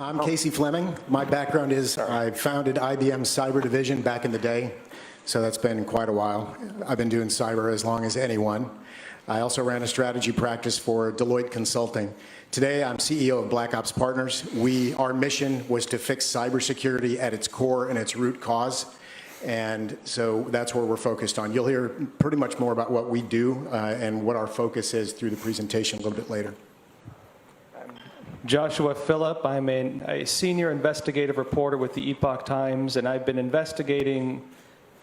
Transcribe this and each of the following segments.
I'm Casey Fleming. My background is I founded IBM's cyber division back in the day, so that's been quite a while. I've been doing cyber as long as anyone. I also ran a strategy practice for Deloitte Consulting. Today, I'm CEO of Blackops Partners. Our mission was to fix cybersecurity at its core and its root cause. And so that's where we're focused on. You'll hear pretty much more about what we do and what our focus is through the presentation a little bit later. Joshua Philipp. I'm a senior investigative reporter with the Epoch Times, and I've been investigating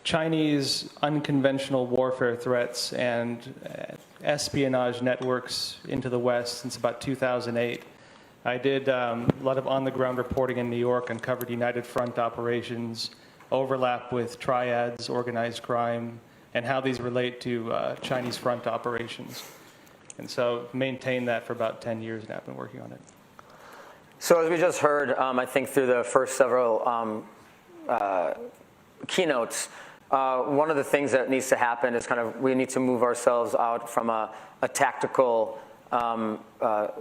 Chinese unconventional warfare threats and espionage networks into the West since about 2008. I did a lot of on-the-ground reporting in New York and covered United Front operations, overlap with triads, organized crime, and how these relate to Chinese front operations. And so maintained that for about 10 years now. I've been working on it. So as we just heard, I think through the first several keynotes, one of the things that needs to happen is we need to move ourselves out from a tactical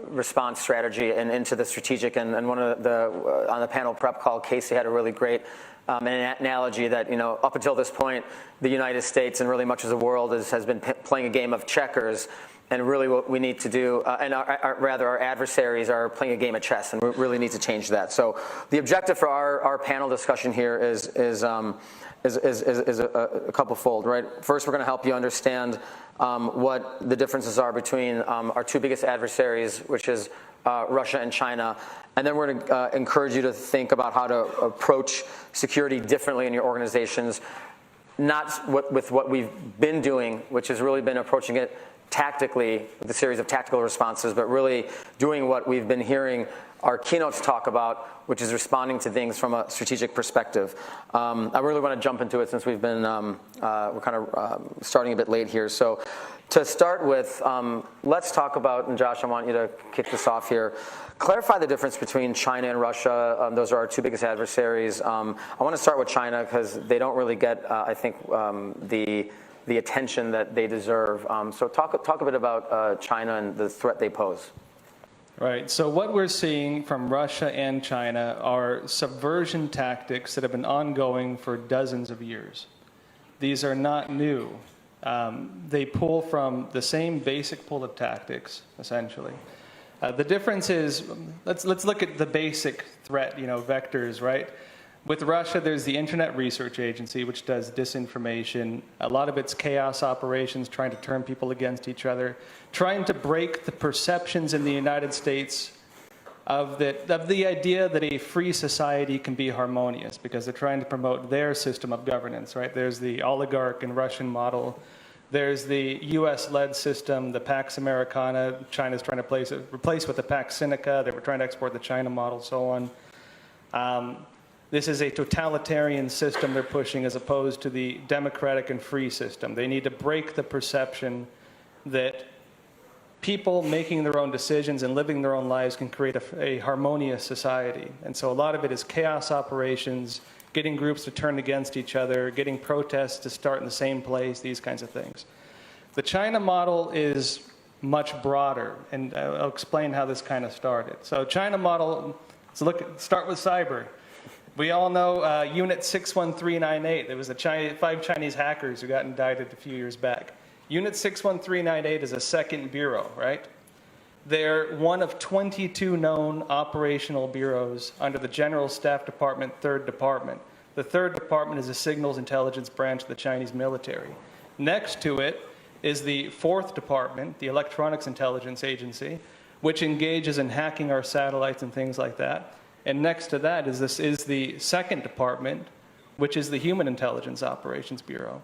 response strategy and into the strategic. And one of on the panel prep call, Casey had a really great an analogy that, up until this point, the United States and really much of the world has been playing a game of checkers. And really what we need to do, our adversaries are playing a game of chess, and we really need to change that. So the objective for our panel discussion here is a couple-fold, right? First, we're going to help you understand what the differences are between our two biggest adversaries, which is Russia and China. And then we're going to encourage you to think about how to approach security differently in your organizations, not with what we've been doing, which has really been approaching it tactically with a series of tactical responses, but really doing what we've been hearing our keynotes talk about, which is responding to things from a strategic perspective. I really want to jump into it since we've been, we're kind of starting a bit late here. So to start with, let's talk about, and Josh, I want you to kick this off here, clarify the difference between China and Russia. Those are our two biggest adversaries. I want to start with China because they don't really get, I think, the attention that they deserve. So talk a bit about China and the threat they pose. Right. So what we're seeing from Russia and China are subversion tactics that have been ongoing for dozens of years. These are not new. They pull from the same basic pool of tactics, essentially. The difference is, let's look at the basic threat, vectors, right? With Russia, there's the Internet Research Agency, which does disinformation. A lot of it's chaos operations, trying to turn people against each other, trying to break the perceptions in the United States of the idea that a free society can be harmonious, because they're trying to promote their system of governance, right? There's the oligarch and Russian model. There's the US-led system, the Pax Americana. China's trying to replace with the Pax Sinica. They were trying to export the China model, so on. This is a totalitarian system they're pushing as opposed to the democratic and free system. They need to break the perception that people making their own decisions and living their own lives can create a harmonious society. And so a lot of it is chaos operations, getting groups to turn against each other, getting protests to start in the same place, these kinds of things. The China model is much broader, and I'll explain how this kind of started. So China model, start with cyber. We all know Unit 61398. There was 5 Chinese hackers who got indicted a few years back. Unit 61398 is a second bureau, right? They're one of 22 known operational bureaus under the General Staff Department, 3rd Department. The 3rd Department is a signals intelligence branch of the Chinese military. Next to it is the 4th Department, the Electronics Intelligence Agency, which engages in hacking our satellites and things like that. And next to that is the 2nd Department, which is the Human Intelligence Operations Bureau.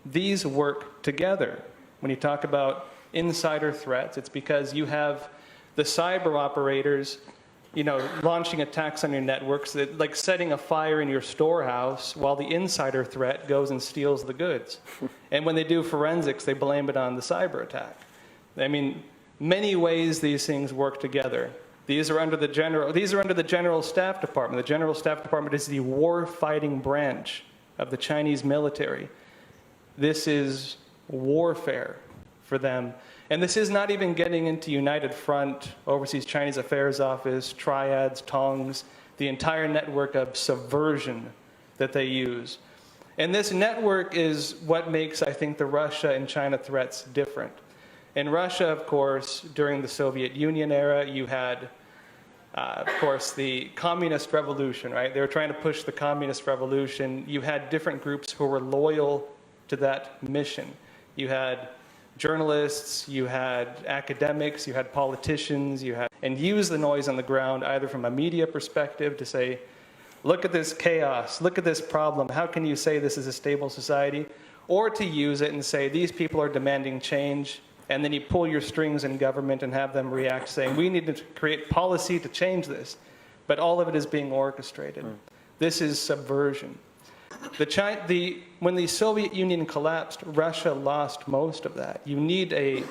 These work together. When you talk about insider threats, it's because you have the cyber operators, launching attacks on your networks, like setting a fire in your storehouse, while the insider threat goes and steals the goods. And when they do forensics, they blame it on the cyber attack. I mean, many ways these things work together. These are under the General Staff Department. The General Staff Department is the war-fighting branch of the Chinese military. This is warfare for them. And this is not even getting into United Front, Overseas Chinese Affairs Office, triads, tongs, the entire network of subversion that they use. And this network is what makes, I think, the Russia and China threats different. In Russia, of course, during the Soviet Union era, you had, of course, the communist revolution, right? They were trying to push the communist revolution. You had different groups who were loyal to that mission. You had journalists, you had academics, you had politicians, and use the noise on the ground either from a media perspective to say, look at this chaos, look at this problem, how can you say this is a stable society? Or to use it and say, these people are demanding change, and then you pull your strings in government and have them react saying, we need to create policy to change this. But all of it is being orchestrated. This is subversion. When the Soviet Union collapsed, Russia lost most of that. You need a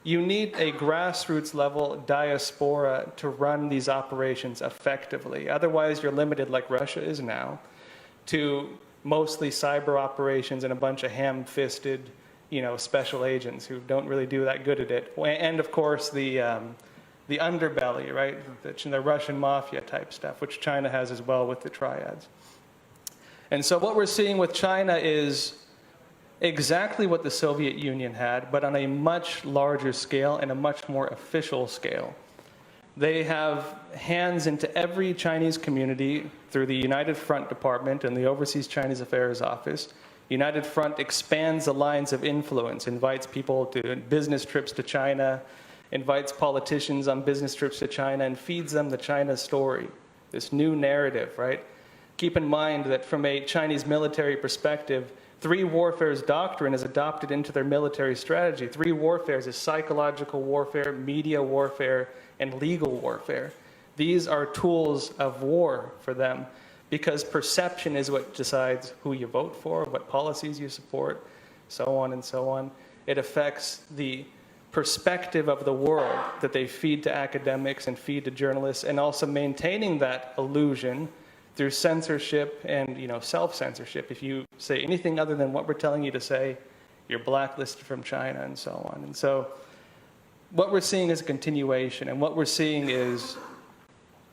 grassroots level diaspora to run these operations effectively. Otherwise, you're limited, like Russia is now, to mostly cyber operations and a bunch of ham-fisted, special agents who don't really do that good at it. And of course, the underbelly, right? The Russian mafia type stuff, which China has as well with the triads. And so what we're seeing with China is exactly what the Soviet Union had, but on a much larger scale and a much more official scale. They have hands into every Chinese community through the United Front Department and the Overseas Chinese Affairs Office. United Front expands the lines of influence, invites people to business trips to China, invites politicians on business trips to China, and feeds them the China story, this new narrative, right? Keep in mind that from a Chinese military perspective, three warfares doctrine is adopted into their military strategy. Three warfares is psychological warfare, media warfare, and legal warfare. These are tools of war for them because perception is what decides who you vote for, what policies you support, so on and so on. It affects the perspective of the world that they feed to academics and feed to journalists, and also maintaining that illusion through censorship and self-censorship. If you say anything other than what we're telling you to say, you're blacklisted from China and so on. And so what we're seeing is a continuation, and what we're seeing is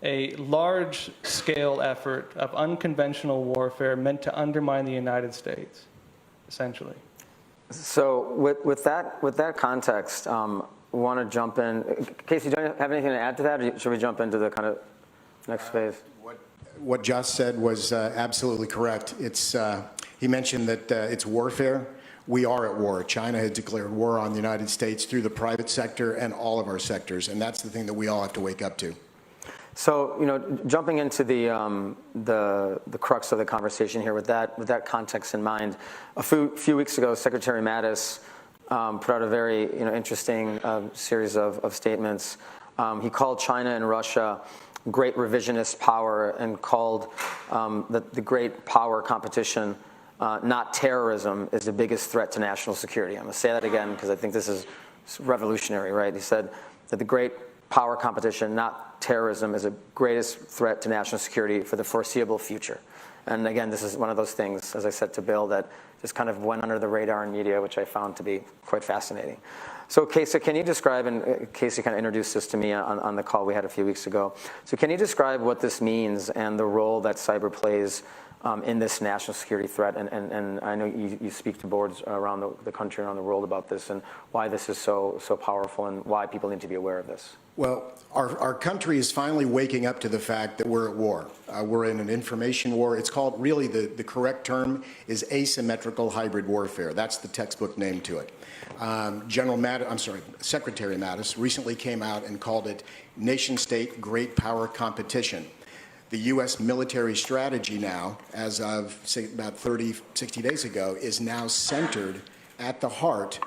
a large-scale effort of unconventional warfare meant to undermine the United States, essentially. So with that context, I want to jump in. Casey, do you have anything to add to that, or should we jump into the kind of next phase? What Josh said was absolutely correct. He mentioned that it's warfare. We are at war. China has declared war on the United States through the private sector and all of our sectors, and that's the thing that we all have to wake up to. So, jumping into the crux of the conversation here with that context in mind, a few weeks ago, Secretary Mattis put out a very interesting series of statements. He called China and Russia great revisionist power and called the great power competition, not terrorism, is the biggest threat to national security. I'm going to say that again because I think this is revolutionary, right? He said that the great power competition, not terrorism, is the greatest threat to national security for the foreseeable future. And again, this is one of those things, as I said to Bill, that just kind of went under the radar in media, which I found to be quite fascinating. So, Casey, can you describe, and Casey kind of introduced this to me on the call we had a few weeks ago. So can you describe what this means and the role that cyber plays in this national security threat? And I know you speak to boards around the country and around the world about this and why this is so powerful and why people need to be aware of this. Well, our country is finally waking up to the fact that we're at war. We're in an information war. It's called, really, the correct term is asymmetrical hybrid warfare. That's the textbook name to it. Secretary Mattis recently came out and called it nation-state great power competition. The U.S. military strategy now, as of say about 60 days ago, is now centered at the heart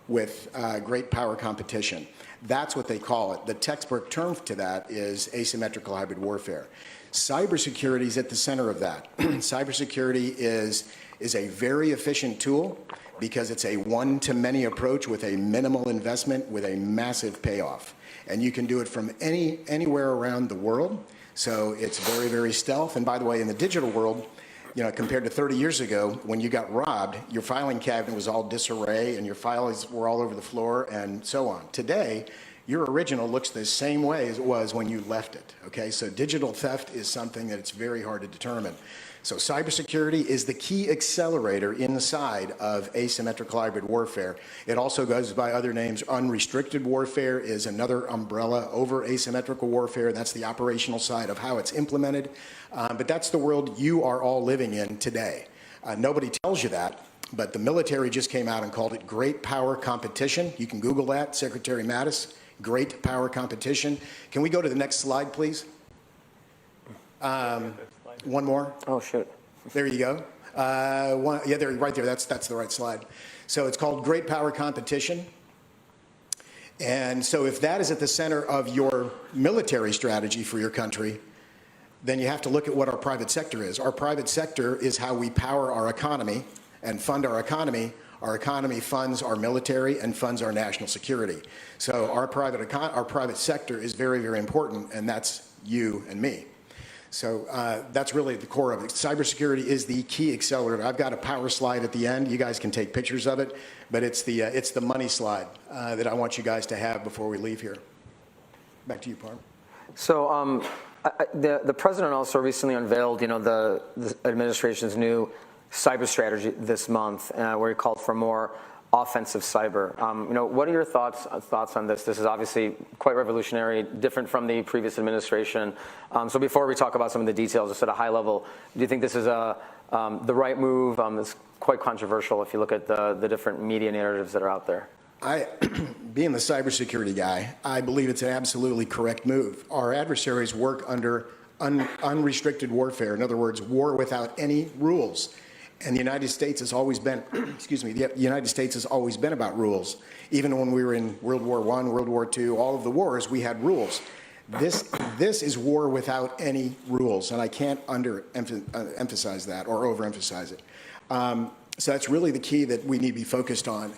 with great power competition. That's what they call it. The textbook term to that is asymmetrical hybrid warfare. Cybersecurity is at the center of that. Cybersecurity is a very efficient tool because it's a one-to-many approach with a minimal investment with a massive payoff. And you can do it from anywhere around the world. So it's very, very stealth. And by the way, in the digital world, compared to 30 years ago, when you got robbed, your filing cabinet was all disarray and your files were all over the floor and so on. Today, your original looks the same way as it was when you left it, okay? So digital theft is something that it's very hard to determine. So cybersecurity is the key accelerator inside of asymmetrical hybrid warfare. It also goes by other names. Unrestricted warfare is another umbrella over asymmetrical warfare. That's the operational side of how it's implemented. But that's the world you are all living in today. Nobody tells you that, but the military just came out and called it great power competition. You can Google that, Secretary Mattis, great power competition. Can we go to the next slide, please? One more. Oh, shoot. There you go. Yeah, there, right there. That's the right slide. So it's called great power competition. And so if that is at the center of your military strategy for your country, then you have to look at what our private sector is. Our private sector is how we power our economy and fund our economy. Our economy funds our military and funds our national security. So our private sector is very, very important, and that's you and me. So that's really the core of it. Cybersecurity is the key accelerator. I've got a power slide at the end. You guys can take pictures of it, but it's the money slide that I want you guys to have before we leave here. Back to you, Parham. So the president also recently unveiled, the administration's new cyber strategy this month, where he called for more offensive cyber. What are your thoughts on this? This is obviously quite revolutionary, different from the previous administration. So before we talk about some of the details, just at a high level, do you think this is the right move? It's quite controversial if you look at the different media narratives that are out there. Being the cybersecurity guy, I believe it's an absolutely correct move. Our adversaries work under unrestricted warfare. In other words, war without any rules. And the United States has always been, the United States has always been about rules. Even when we were in World War I, World War II, all of the wars, we had rules. This is war without any rules, and I can't emphasize that or overemphasize it. So that's really the key that we need to be focused on.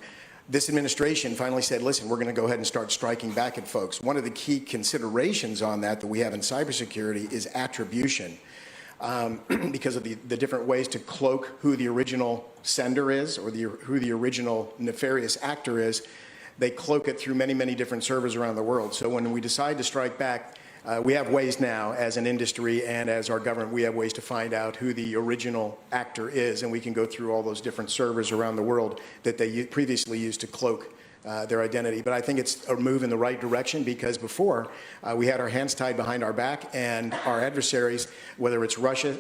This administration finally said, listen, we're going to go ahead and start striking back at folks. One of the key considerations on that we have in cybersecurity is attribution. Because of the different ways to cloak who the original sender is or who the original nefarious actor is, they cloak it through many, many different servers around the world. So when we decide to strike back, we have ways now as an industry and as our government, we have ways to find out who the original actor is, and we can go through all those different servers around the world that they previously used to cloak their identity. But I think it's a move in the right direction, because before we had our hands tied behind our back, and our adversaries, whether it's Russia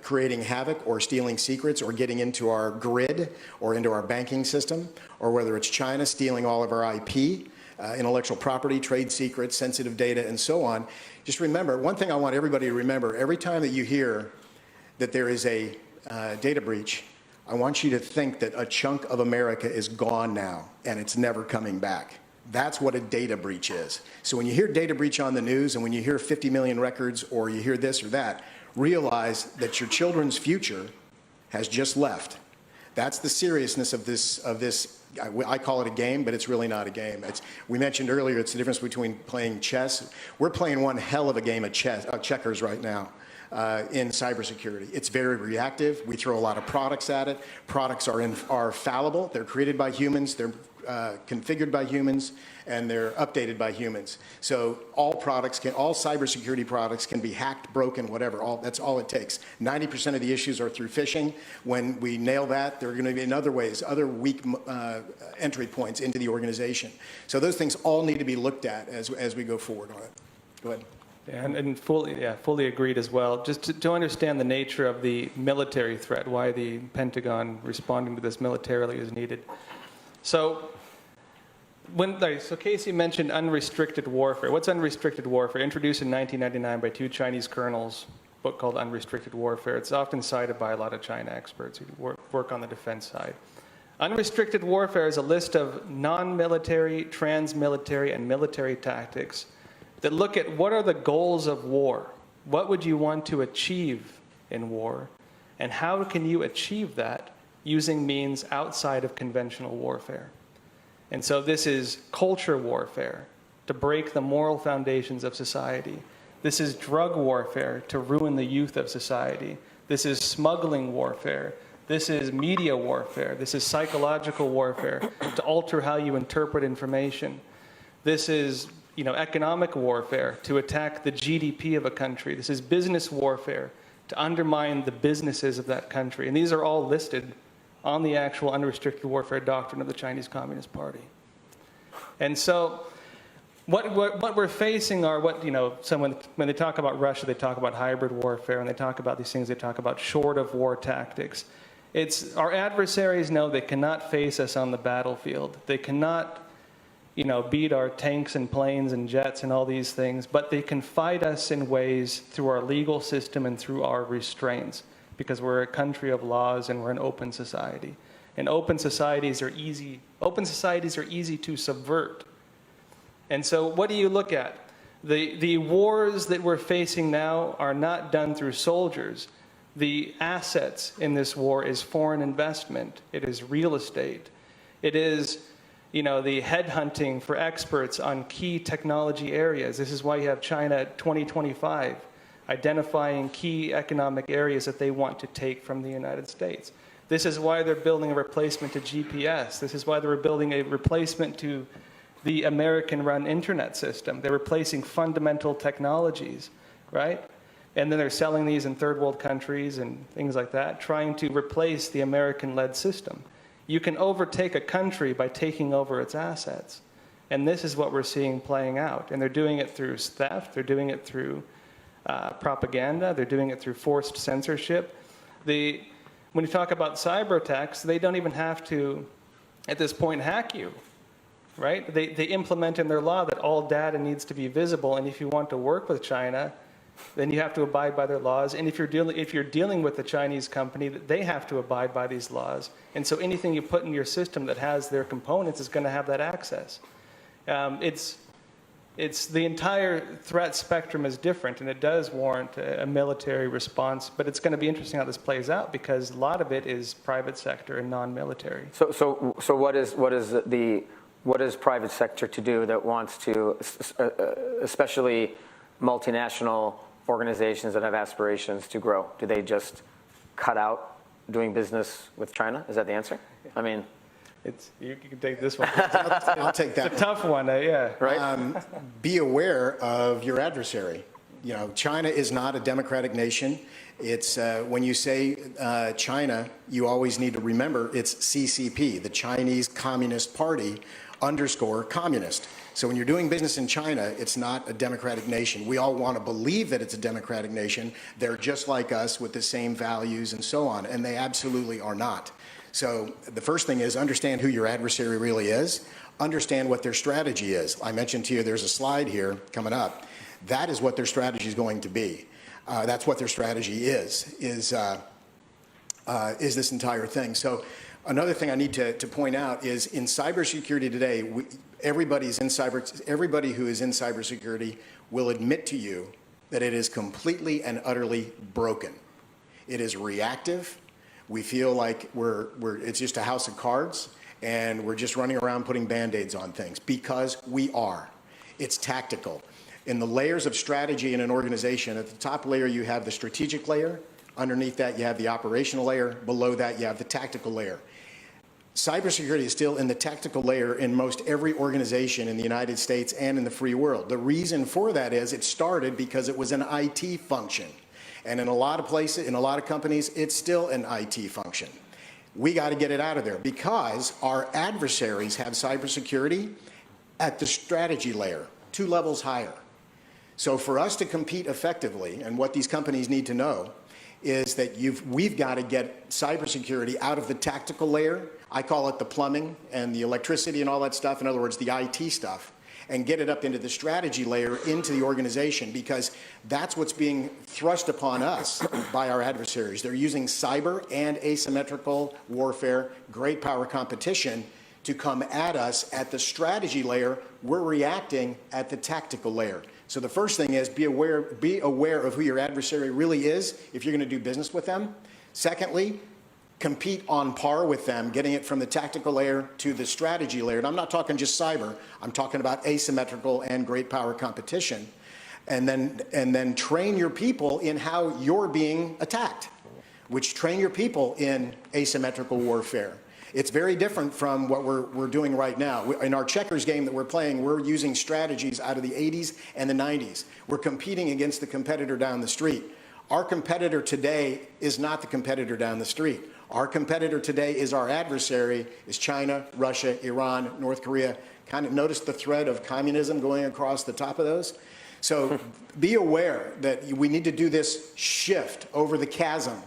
creating havoc or stealing secrets or getting into our grid or into our banking system, or whether it's China stealing all of our IP, intellectual property, trade secrets, sensitive data, and so on. Just remember, one thing I want everybody to remember, every time that you hear that there is a data breach, I want you to think that a chunk of America is gone now and it's never coming back. That's what a data breach is. So when you hear data breach on the news, and when you hear 50 million records, or you hear this or that, realize that your children's future has just left. That's the seriousness of this. I call it a game, but it's really not a game. We mentioned earlier, it's the difference between playing chess. We're playing one hell of a game of checkers right now. In cybersecurity. It's very reactive. We throw a lot of products at it. Products are fallible. They're created by humans. They're configured by humans, and they're updated by humans. So all cybersecurity products can be hacked, broken, whatever. That's all it takes. 90% of the issues are through phishing. When we nail that, there are going to be in other ways, other weak entry points into the organization. So those things all need to be looked at as we go forward on it. Go ahead. And fully agreed as well. Just to understand the nature of the military threat, why the Pentagon responding to this militarily is needed. So Casey mentioned unrestricted warfare. What's unrestricted warfare? Introduced in 1999 by two Chinese colonels, a book called Unrestricted Warfare. It's often cited by a lot of China experts who work on the defense side. Unrestricted warfare is a list of non-military, trans-military, and military tactics that look at what are the goals of war. What would you want to achieve in war? And how can you achieve that using means outside of conventional warfare? And so this is culture warfare, to break the moral foundations of society. This is drug warfare, to ruin the youth of society. This is smuggling warfare. This is media warfare. This is psychological warfare to alter how you interpret information. This is, economic warfare to attack the GDP of a country. This is business warfare to undermine the businesses of that country. And these are all listed on the actual unrestricted warfare doctrine of the Chinese Communist Party. And so what we're facing are when they talk about Russia, they talk about hybrid warfare, and they talk about these things, they talk about short of war tactics. Our adversaries know they cannot face us on the battlefield. They cannot beat our tanks and planes and jets and all these things, but they can fight us in ways through our legal system and through our restraints, because we're a country of laws and we're an open society. And open societies are easy to subvert. And so what do you look at? The wars that we're facing now are not done through soldiers. The assets in this war is foreign investment. It is real estate. It is the headhunting for experts on key technology areas. This is why you have China 2025 identifying key economic areas that they want to take from the United States. This is why they're building a replacement to GPS. This is why they're building a replacement to the American-run internet system. They're replacing fundamental technologies, right? And then they're selling these in third world countries and things like that, trying to replace the American-led system. You can overtake a country by taking over its assets. And this is what we're seeing playing out. And they're doing it through theft. They're doing it through propaganda. They're doing it through forced censorship. When you talk about cyber attacks, they don't even have to, at this point, hack you, right? They implement in their law that all data needs to be visible. And if you want to work with China, then you have to abide by their laws. And if you're dealing with a Chinese company, they have to abide by these laws. And so anything you put in your system that has their components is going to have that access. It's the entire threat spectrum is different, and it does warrant a military response. But it's going to be interesting how this plays out, because a lot of it is private sector and non-military. So what is private sector to do that wants to, especially multinational organizations that have aspirations to grow? Do they just cut out doing business with China? Is that the answer? I mean, you can take this one. I'll take that. It's a tough one, yeah. Right? Be aware of your adversary. China is not a democratic nation. It's when you say China, you always need to remember it's CCP, the Chinese Communist Party _communist. So when you're doing business in China, it's not a democratic nation. We all want to believe that it's a democratic nation. They're just like us with the same values and so on, and they absolutely are not. So the first thing is understand who your adversary really is. Understand what their strategy is. I mentioned to you there's a slide here coming up. That is what their strategy is going to be. That's what their strategy is this entire thing. So another thing I need to point out is in cybersecurity today, everybody who is in cybersecurity will admit to you that it is completely and utterly broken. It is reactive. We feel like it's just a house of cards, and we're just running around putting Band-Aids on things, because we are. It's tactical. In the layers of strategy in an organization, at the top layer you have the strategic layer, underneath that you have the operational layer, below that you have the tactical layer. Cybersecurity is still in the tactical layer in most every organization in the United States and in the free world. The reason for that is it started because it was an IT function. And in a lot of places, in a lot of companies, it's still an IT function. We got to get it out of there, because our adversaries have cybersecurity at the strategy layer, 2 levels higher. So for us to compete effectively, and what these companies need to know, is that we've got to get cybersecurity out of the tactical layer. I call it the plumbing and the electricity and all that stuff. In other words, the IT stuff, and get it up into the strategy layer, into the organization, because that's what's being thrust upon us by our adversaries. They're using cyber and asymmetrical warfare, great power competition, to come at us at the strategy layer. We're reacting at the tactical layer. So the first thing is be aware of who your adversary really is if you're going to do business with them. Secondly, compete on par with them, getting it from the tactical layer to the strategy layer. And I'm not talking just cyber. I'm talking about asymmetrical and great power competition. And then train your people in how you're being attacked. which train your people in asymmetrical warfare. It's very different from what we're doing right now. In our checkers game that we're playing, we're using strategies out of the 80s and the 90s. We're competing against the competitor down the street. Our competitor today is not the competitor down the street. Our competitor today is our adversary, is China, Russia, Iran, North Korea. Kind of notice the thread of communism going across the top of those? So be aware that we need to do this shift over the chasm,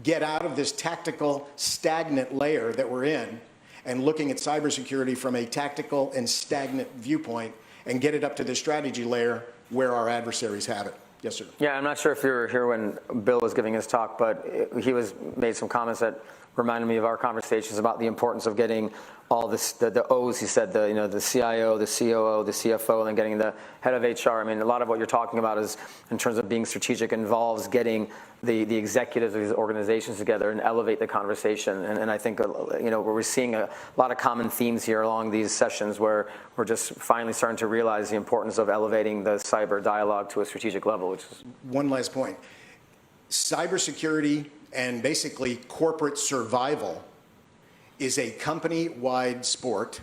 get out of this tactical stagnant layer that we're in and looking at cybersecurity from a tactical and stagnant viewpoint and get it up to the strategy layer where our adversaries have it. Yes, sir. Yeah, I'm not sure if you were here when Bill was giving his talk, but he made some comments that reminded me of our conversations about the importance of getting all this, the O's, he said, the CIO, the COO, the CFO, and then getting the head of HR. I mean, a lot of what you're talking about is, in terms of being strategic, involves getting the executives of these organizations together and elevate the conversation. And I think, we're seeing a lot of common themes here along these sessions where we're just finally starting to realize the importance of elevating the cyber dialogue to a strategic level. Which is one last point. Cybersecurity and basically corporate survival is a company-wide sport,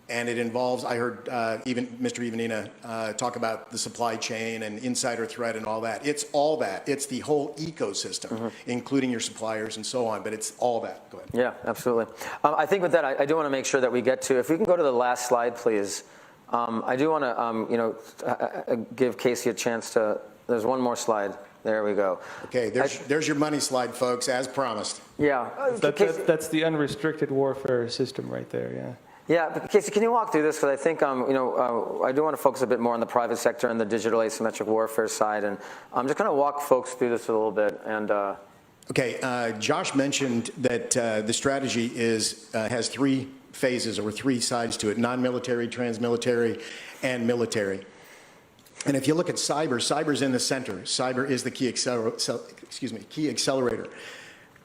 and it involves, I heard even Mr. Ivanina talk about the supply chain and insider threat and all that. It's all that. It's the whole ecosystem, including your suppliers and so on, but it's all that. Go ahead. Yeah, absolutely. I think with that, I do want to make sure that we get to, if we can go to the last slide, please. I do want to, give Casey a chance to, there's one more slide. There we go. Okay, there's your money slide, folks, as promised. Yeah. That's the unrestricted warfare system right there, yeah. Yeah, but Casey, can you walk through this? Because I think, I do want to focus a bit more on the private sector and the digital asymmetric warfare side. And I'm just going to walk folks through this a little bit. And Okay, Josh mentioned that the strategy has three phases or three sides to it: non-military, trans-military, and military. And if you look at cyber's in the center. Cyber is the key accelerator.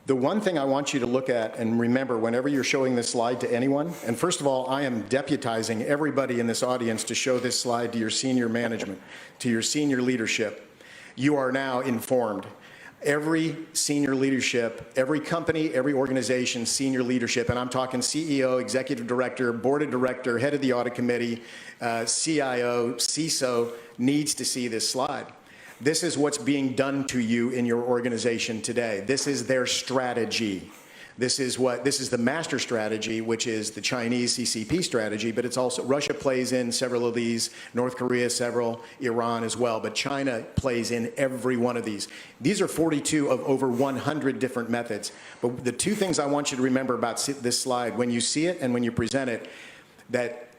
The one thing I want you to look at and remember whenever you're showing this slide to anyone, and first of all, I am deputizing everybody in this audience to show this slide to your senior management, to your senior leadership. You are now informed. Every senior leadership, every company, every organization, senior leadership, and I'm talking CEO, executive director, board of director, head of the audit committee, CIO, CISO, needs to see this slide. This is what's being done to you in your organization today. This is their strategy. This is the master strategy, which is the Chinese CCP strategy, but it's also, Russia plays in several of these, North Korea several, Iran as well, but China plays in every one of these. These are 42 of over 100 different methods. But the two things I want you to remember about this slide, when you see it and when you present it, that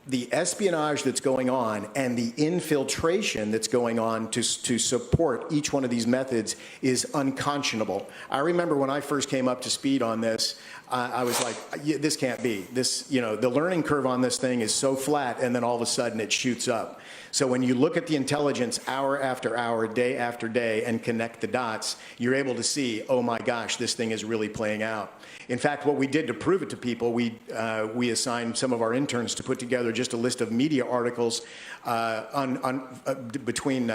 the espionage that's going on and the infiltration that's going on to support each one of these methods is unconscionable. I remember when I first came up to speed on this, I was like, this can't be. This, the learning curve on this thing is so flat, and then all of a sudden it shoots up. So when you look at the intelligence hour after hour, day after day, and connect the dots, you're able to see, oh my gosh, this thing is really playing out. In fact, what we did to prove it to people, we assigned some of our interns to put together just a list of media articles between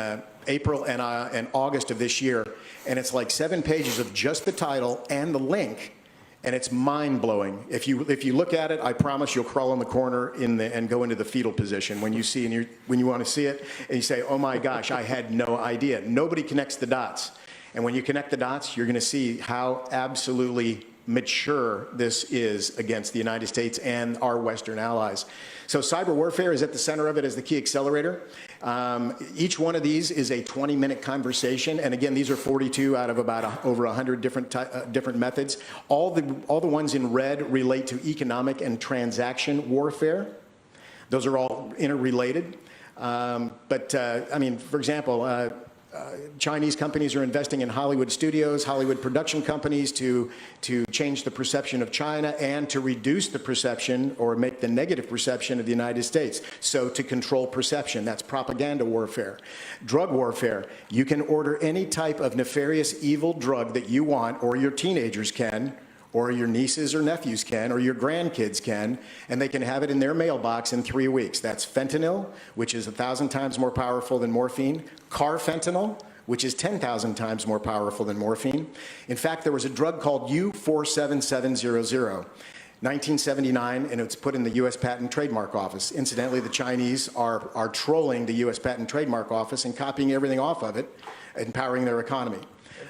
April and August of this year, and it's like 7 pages of just the title and the link. And it's mind-blowing. If you look at it, I promise you'll crawl in the corner and go into the fetal position when you see when you want to see it, and you say, "Oh my gosh, I had no idea." Nobody connects the dots, and when you connect the dots, you're going to see how absolutely mature this is against the United States and our Western allies. So cyber warfare is at the center of it as the key accelerator. Each one of these is a 20-minute conversation, and again, these are 42 out of about over 100 different methods. All the ones in red relate to economic and transaction warfare. Those are all interrelated. I mean, for example, Chinese companies are investing in Hollywood studios, Hollywood production companies to change the perception of China and to reduce the perception or make the negative perception of the United States. So to control perception, that's propaganda warfare. Drug warfare, you can order any type of nefarious evil drug that you want, or your teenagers can, or your nieces or nephews can, or your grandkids can, and they can have it in their mailbox in 3 weeks. That's fentanyl, which is 1,000 times more powerful than morphine, carfentanil, which is 10,000 times more powerful than morphine. In fact, there was a drug called U47700, 1979, and it's put in the U.S. Patent and Trademark Office. Incidentally, the Chinese are trolling the U.S. Patent and Trademark Office and copying everything off of it, empowering their economy.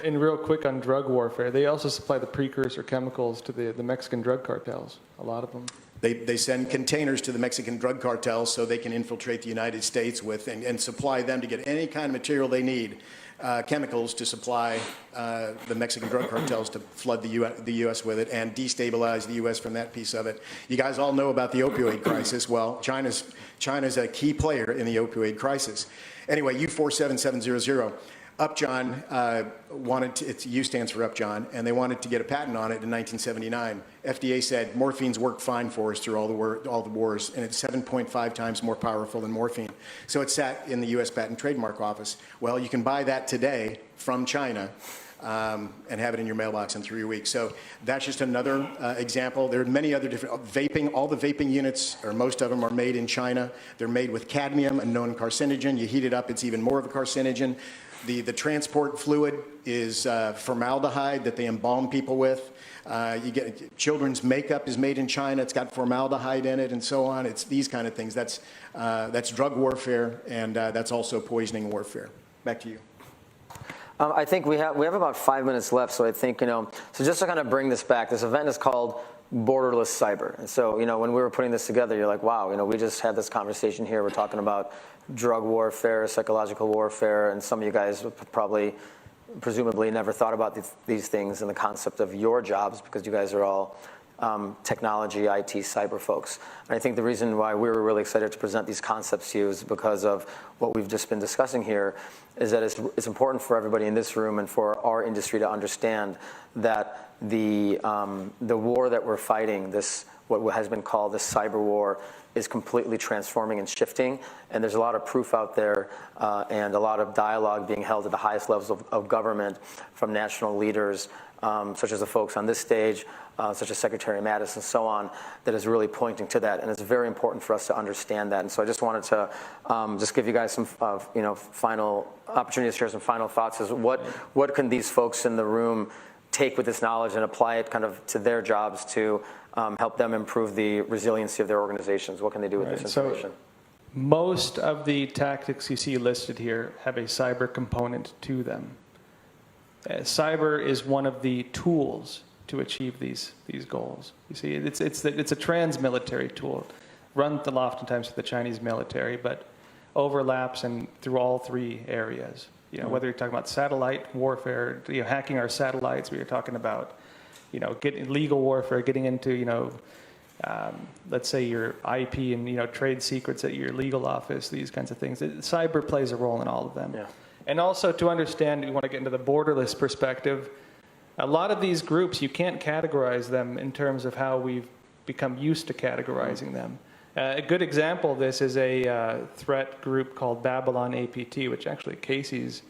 And real quick on drug warfare, they also supply the precursor chemicals to the Mexican drug cartels, a lot of them. They send containers to the Mexican drug cartels so they can infiltrate the United States with and supply them to get any kind of material they need, chemicals to supply the Mexican drug cartels to flood the U.S. with it and destabilize the U.S. from that piece of it. You guys all know about the opioid crisis. Well, China's a key player in the opioid crisis. Anyway, U47700. Upjohn wanted to, U stands for Upjohn, and they wanted to get a patent on it in 1979. FDA said morphine's worked fine for us through all the wars, and it's 7.5 times more powerful than morphine. So it sat in the U.S. Patent and Trademark Office. Well, you can buy that today from China and have it in your mailbox in 3 weeks. So that's just another example. There are many other different vaping. All the vaping units, or most of them, are made in China. They're made with cadmium, a known carcinogen. You heat it up, it's even more of a carcinogen. The transport fluid is formaldehyde that they embalm people with. You get children's makeup is made in China. It's got formaldehyde in it, and so on. It's these kind of things. That's drug warfare, and that's also poisoning warfare. Back to you. I think we have about 5 minutes left, so I think, so just to kind of bring this back, this event is called Borderless Cyber. And so, when we were putting this together, you're like, wow, we just had this conversation here. We're talking about drug warfare, psychological warfare, and some of you guys probably, presumably, never thought about these things and the concept of your jobs, because you guys are all technology, IT, cyber folks. And I think the reason why we were really excited to present these concepts to you is because of what we've just been discussing here, is that it's important for everybody in this room and for our industry to understand that the war that we're fighting, what has been called the cyber war, is completely transforming and shifting, and there's a lot of proof out there and a lot of dialogue being held at the highest levels of government from national leaders, such as the folks on this stage, such as Secretary Mattis and so on, that is really pointing to that, and it's very important for us to understand that. And so I just wanted to just give you guys some final opportunity to share some final thoughts. Is what can these folks in the room take with this knowledge and apply it kind of to their jobs to help them improve the resiliency of their organizations? What can they do with this information? So most of the tactics you see listed here have a cyber component to them. Cyber is one of the tools to achieve these goals. You see, it's a trans-military tool, run oftentimes through the Chinese military, but overlaps and through all three areas. Whether you're talking about satellite warfare, hacking our satellites, where you're talking about, getting legal warfare, getting into, let's say your IP and trade secrets at your legal office, these kinds of things. Cyber plays a role in all of them. Yeah. And also to understand, you want to get into the borderless perspective. A lot of these groups, you can't categorize them in terms of how we've become used to categorizing them. A good example of this is a threat group called Babylon APT, which actually Casey's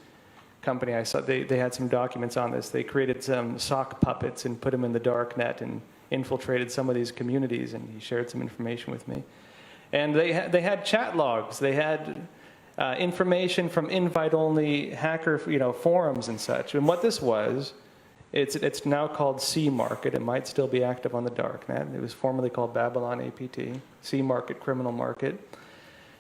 company, I saw they had some documents on this. They created some sock puppets and put them in the dark net and infiltrated some of these communities, and he shared some information with me. And they had chat logs. They had information from invite-only hacker forums and such. And what this was, it's now called C Market. It might still be active on the darknet. It was formerly called Babylon APT, C Market, criminal market.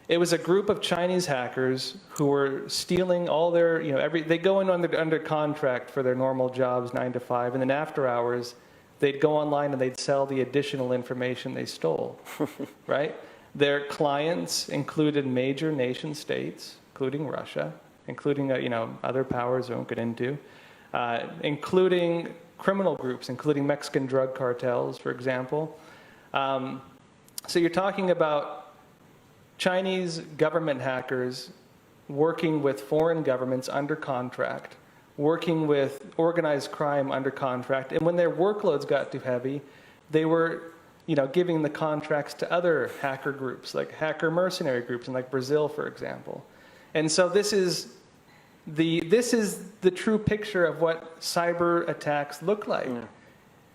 It was a group of Chinese hackers who were stealing all their, they go in under contract for their normal jobs, 9 to 5, and then after hours, they'd go online and they'd sell the additional information they stole, right? Their clients included major nation states, including Russia, including other powers I won't get into, including criminal groups, including Mexican drug cartels, for example. So you're talking about Chinese government hackers working with foreign governments under contract, working with organized crime under contract, and when their workloads got too heavy, they were giving the contracts to other hacker groups, like hacker mercenary groups in like Brazil, for example. And so this is the true picture of what cyber attacks look like.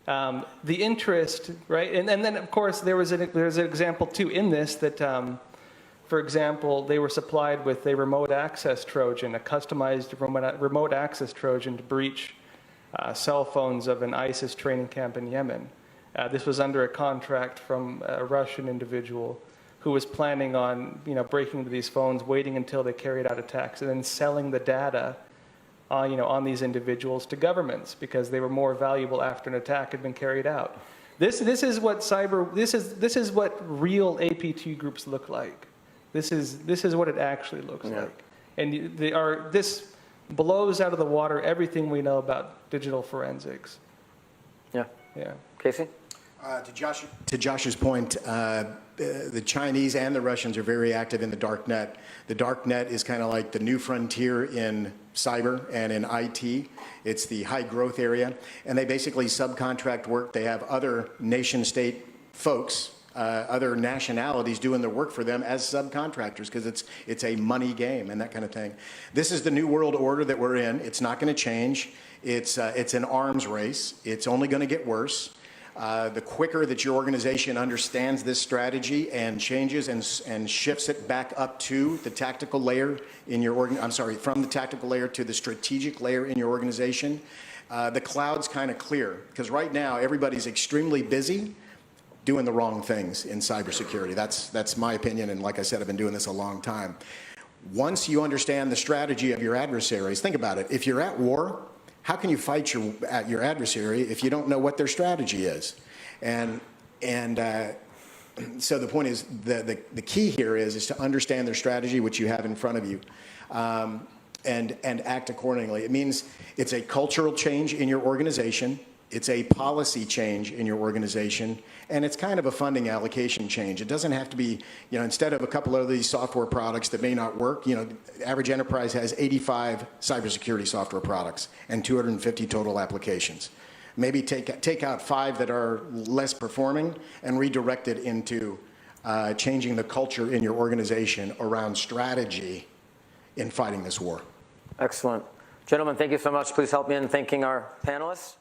Yeah. The interest, right? And then, of course, there's an example, too, in this that For example, they were supplied with a remote access Trojan, a customized remote access Trojan to breach cell phones of an ISIS training camp in Yemen. This was under a contract from a Russian individual who was planning on, breaking into these phones, waiting until they carried out attacks, and then selling the data, on these individuals to governments because they were more valuable after an attack had been carried out. This is what this is what real APT groups look like. This is what it actually looks like, and this blows out of the water everything we know about digital forensics. Yeah. Yeah. Casey? To Josh's point, the Chinese and the Russians are very active in the dark net. The dark net is kind of like the new frontier in cyber and in IT. It's the high growth area, and they basically subcontract work. They have other nation state folks, other nationalities doing the work for them as subcontractors because it's a money game and that kind of thing. This is the new world order that we're in. It's not going to change. It's an arms race. It's only going to get worse. The quicker that your organization understands this strategy and changes and shifts it back up to the tactical layer in your from the tactical layer to the strategic layer in your organization, the cloud's kind of clear. Because right now, everybody's extremely busy doing the wrong things in cybersecurity. That's my opinion, and like I said, I've been doing this a long time. Once you understand the strategy of your adversaries, think about it. If you're at war, how can you fight your adversary if you don't know what their strategy is? And so the point is, the key here is to understand their strategy, which you have in front of you, and act accordingly. It means it's a cultural change in your organization. It's a policy change in your organization, and it's kind of a funding allocation change. It doesn't have to be, instead of a couple of these software products that may not work, the average enterprise has 85 cybersecurity software products and 250 total applications. Maybe take out 5 that are less performing and redirect it into changing the culture in your organization around strategy in fighting this war. Excellent. Gentlemen, thank you so much. Please help me in thanking our panelists.